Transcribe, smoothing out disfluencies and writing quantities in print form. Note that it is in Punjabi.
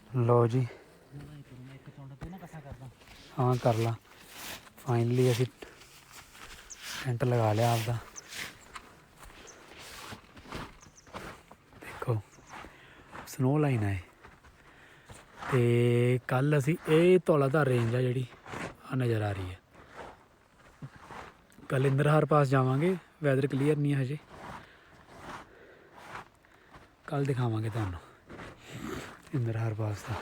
ਲਓ ਜੀ ਹਾਂ ਕਰ ਲਾ। ਫਾਈਨਲੀ ਅਸੀਂ ਟੈਂਟ ਲਗਾ ਲਿਆ ਆਪਦਾ। ਦੇਖੋ ਸਨੋ ਲਾਈਨ ਹੈ ਅਤੇ ਕੱਲ੍ਹ ਅਸੀਂ ਇਹ ਧੌਲਾਧਾਰ ਰੇਂਜ ਆ ਜਿਹੜੀ ਆ ਨਜ਼ਰ ਆ ਰਹੀ ਹੈ। ਕੱਲ੍ਹ ਇੰਦਰਹਾਰ ਪਾਸ ਜਾਵਾਂਗੇ। ਵੈਦਰ ਕਲੀਅਰ ਨਹੀਂ ਹੈ ਹਜੇ, ਕੱਲ੍ਹ ਦਿਖਾਵਾਂਗੇ ਤੁਹਾਨੂੰ ਇੰਦਰਹਾਰ ਪਾਸ ਦਾ।